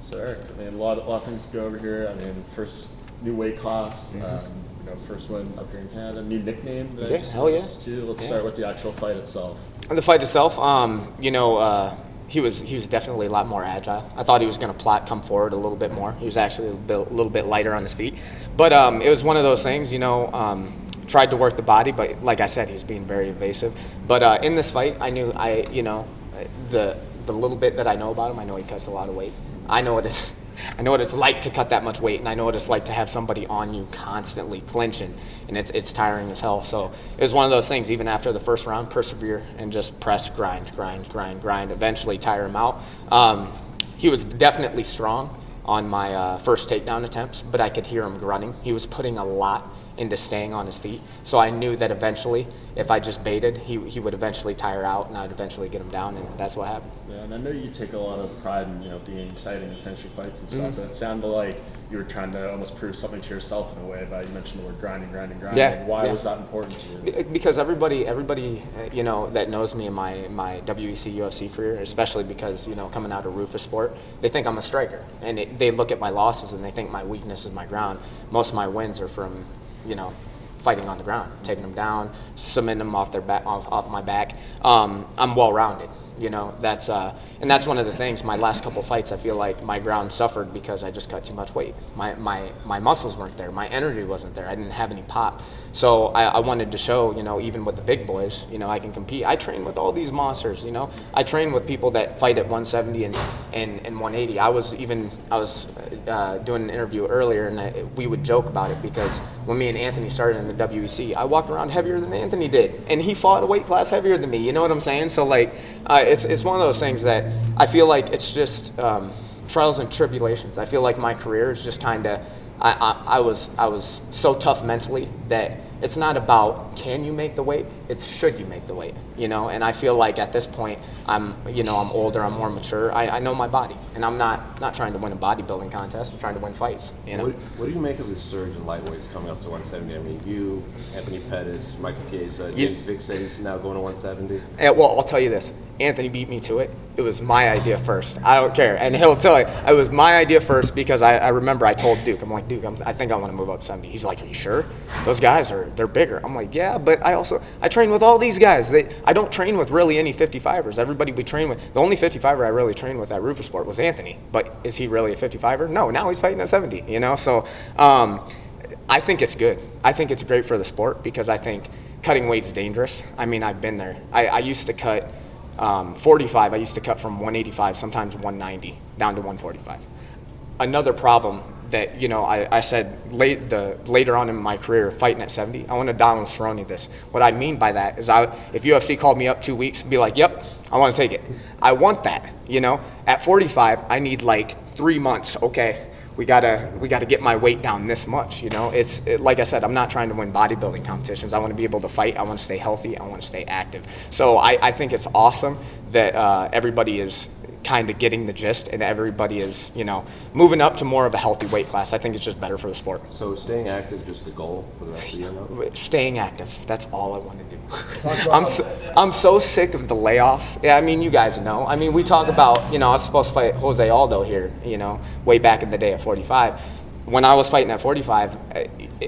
So Erik, I mean, a lot of things to go over here. I mean, first new weight class, first one up here in Canada, new nickname that I just noticed too. Let's start with the actual fight itself. The fight itself, he was definitely a lot more agile. I thought he was going to come forward a little bit more. He was actually a little bit lighter on his feet, but it was one of those things, tried to work the body, but like I said, he was being very evasive. But in this fight, I knew the little bit that I know about him. I know he cuts a lot of weight. I know what it's like to cut that much weight, and I know what it's like to have somebody on you constantly clinching, and it's tiring as hell. So it was one of those things. Even after the first round, persevere and just press, grind, eventually tire him out. He was definitely strong on my first takedown attempts, but I could hear him grunting. He was putting a lot into staying on his feet. So I knew that eventually, if I just baited, he would eventually tire out, and I'd eventually get him down, and that's what happened. Yeah, and I know you take a lot of pride in being exciting and finishing fights and stuff, but it sounded like you were trying to almost prove something to yourself in a way. But you mentioned the word grinding. Yeah. Why was that important to you? Because everybody, that knows me in my WEC UFC career, especially because coming out of Rufus Sport, they think I'm a striker, and they look at my losses and they think my weakness is my ground. Most of my wins are from fighting on the ground, taking them down, submitting them off my back. I'm well-rounded, and that's one of the things. My last couple fights, I feel like my ground suffered because I just cut too much weight. My muscles weren't there, my energy wasn't there. I didn't have any pop. So I wanted to show, even with the big boys, I can compete. I train with all these monsters, I train with people that fight at 170 and 180. I was doing an interview earlier, and we would joke about it because when me and Anthony started in the WEC, I walked around heavier than Anthony did, and he fought a weight class heavier than me. You know what I'm saying? So it's one of those things that I feel like it's just trials and tribulations. I feel like my career is just kind of I was so tough mentally that it's not about can you make the weight, it's should you make the weight, and I feel like at this point I'm older, I'm more mature, I know my body, and I'm not trying to win a bodybuilding contest, I'm trying to win fights. What do you make of the surge in lightweights coming up to 170? I mean, you, Anthony Pettis, Michael Chiesa, James Vick said he's now going to 170. Well, I'll tell you this, Anthony beat me to it. It was my idea first. I don't care, and he'll tell you it was my idea first because I remember I told Duke, I'm like, Duke, I think I want to move up 70. He's like, are you sure? Those guys they're bigger. I'm like, yeah, but I train with all these guys. I don't train with really any 55ers. Everybody we train with, the only 55er I really trained with at Rufus Sport was Anthony. But is he really a 55er? No, now he's fighting at 70, So I think it's good. I think it's great for the sport because I think cutting weight's dangerous. I mean, I've been there. I used to cut 45. I used to cut from 185, sometimes 190, down to 145. Another problem that, I said later on in my career, fighting at 70, I want to Donald Cerrone this. What I mean by that is if UFC called me up 2 weeks, be like, yep, I want to take it. I want that, At 45, I need 3 months, okay, we gotta get my weight down this much, like I said, I'm not trying to win bodybuilding competitions. I want to be able to fight. I want to stay healthy. I want to stay active. So I think it's awesome that everybody is kind of getting the gist and everybody is, moving up to more of a healthy weight class. I think it's just better for the sport. So staying active just the goal for the rest of the year now? Staying active. That's all I want to do. I'm so sick of the layoffs. Yeah, I mean, you guys know. I mean, we talk about, I was supposed to fight Jose Aldo here, way back in the day at 45. When I was fighting at 45,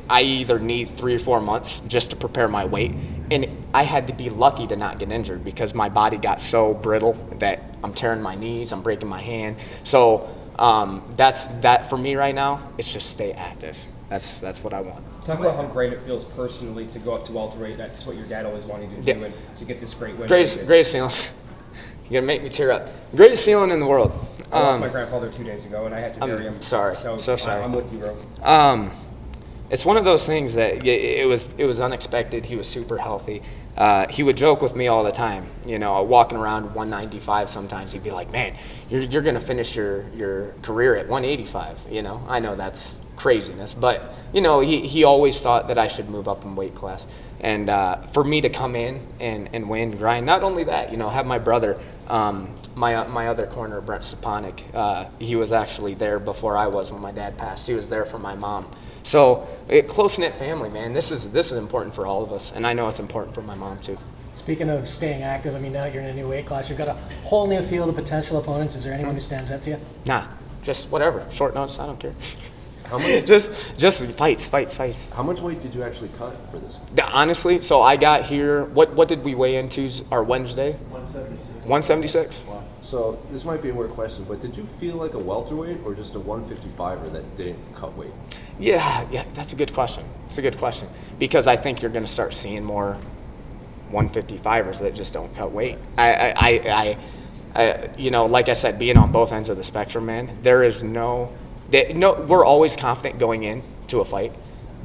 I either need 3 or 4 months just to prepare my weight, and I had to be lucky to not get injured because my body got so brittle that I'm tearing my knees, I'm breaking my hand. So that's that for me right now. It's just stay active. That's what I want. Talk about how great it feels personally to go up to welterweight. That's what your dad always wanted you to do, and to get this great win. Greatest feeling. You're gonna make me tear up. Greatest feeling in the world. I lost my grandfather 2 days ago, and I had to bury him. Sorry. So sorry. I'm with you, bro. It's one of those things that it was unexpected. He was super healthy. He would joke with me all the time. Walking around 195 sometimes, he'd be like, "Man, you're gonna finish your career at 185." I know that's craziness, but he always thought that I should move up in weight class. And for me to come in and win, grind. Not only that, have my brother. My other corner, Brent Stepanek, he was actually there before I was when my dad passed. He was there for my mom. So close-knit family, man. This is important for all of us, and I know it's important for my mom too. Speaking of staying active, I mean, now you're in a new weight class. You've got a whole new field of potential opponents. Is there anyone who stands out to you? Nah, just whatever, short notes, I don't care. How much? just fights. How much weight did you actually cut for this? Honestly, so I got here. What did we weigh in our Wednesday? 176. 176. Wow. So this might be a weird question, but did you feel like a welterweight or just a 155er that didn't cut weight? Yeah, that's a good question. It's a good question because I think you're going to start seeing more 155ers that just don't cut weight. I you know, like I said, being on both ends of the spectrum, man, there is no, we're always confident going into a fight,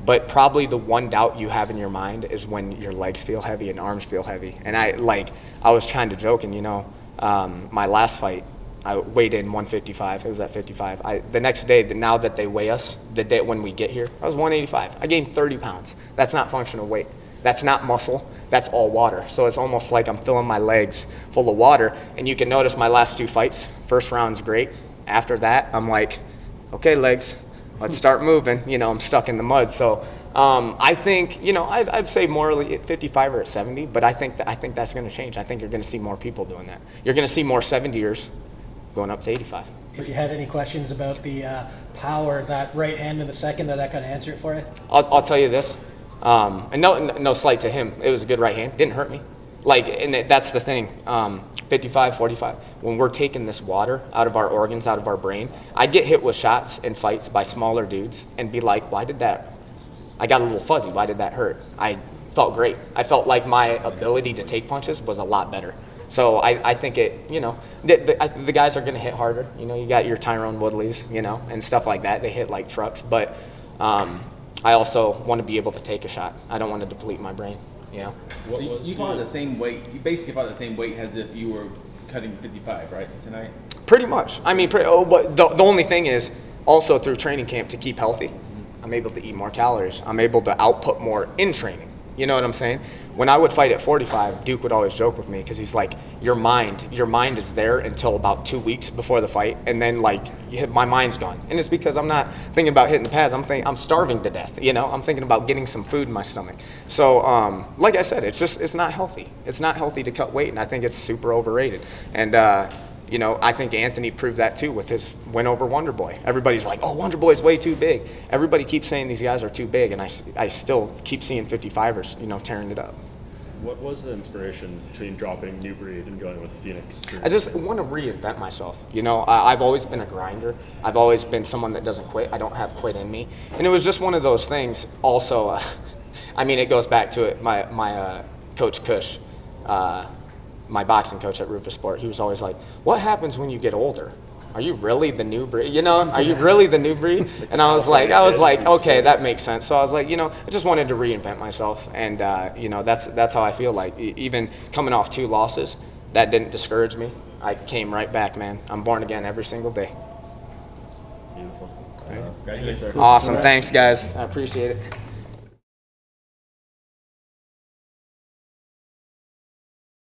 but probably the one doubt you have in your mind is when your legs feel heavy and arms feel heavy. And I was trying to joke, and you know, my last fight, I weighed in 155. It was at 55. The next day, now that they weigh us, the day when we get here, I was 185. I gained 30 pounds. That's not functional weight. That's not muscle. That's all water. So it's almost like I'm filling my legs full of water. And you can notice my last 2 fights, first round's great. After that, I'm like, okay, legs, let's start moving. You know, I'm stuck in the mud. So I think, you know, I'd say more at 55 or at 70, but I think that's going to change. I think you're going to see more people doing that. You're going to see more 70ers going up to 85. If you had any questions about the power, that right hand in the second, that kind of answer it for you? I'll tell you this, and no slight to him. It was a good right hand. Didn't hurt me. Like, and that's the thing. 55, 45. When we're taking this water out of our organs, out of our brain, I'd get hit with shots in fights by smaller dudes and be like, why did that? I got a little fuzzy. Why did that hurt? I felt great. I felt like my ability to take punches was a lot better. So I think it, you know, the guys are going to hit harder. You know, you got your Tyrone Woodleys, you know, and stuff like that. They hit like trucks. But I also want to be able to take a shot. I don't want to deplete my brain, you know. So you fought the same weight. You basically fought the same weight as if you were cutting 55, right, tonight? Pretty much. I mean, but the only thing is also through training camp to keep healthy, I'm able to eat more calories. I'm able to output more in training. You know what I'm saying? When I would fight at 45, Duke would always joke with me because he's like, your mind is there until about 2 weeks before the fight, and then like my mind's gone. And it's because I'm not thinking about hitting the pads. I'm starving to death. You know, I'm thinking about getting some food in my stomach. So, like I said, it's not healthy. It's not healthy to cut weight, and I think it's super overrated. And you know, I think Anthony proved that too with his win over Wonderboy. Everybody's like, oh, Wonderboy's way too big. Everybody keeps saying these guys are too big, and I still keep seeing 55ers, you know, tearing it up. What was the inspiration between dropping New Breed and going with Phoenix? I just want to reinvent myself. You know, I've always been a grinder. I've always been someone that doesn't quit. I don't have quit in me. And it was just one of those things. Also, I mean, it goes back to it. My Coach Kush, my boxing coach at Rufus Sport, he was always like, what happens when you get older? Are you really the new breed? You know, are you really the new breed? And I was like, okay, that makes sense. So I was like, you know, I just wanted to reinvent myself. And, you know, that's how I feel like. Even coming off 2 losses, that didn't discourage me. I came right back, man. I'm born again every single day. Beautiful. Congratulations, sir. Awesome. Thanks, guys. I appreciate it.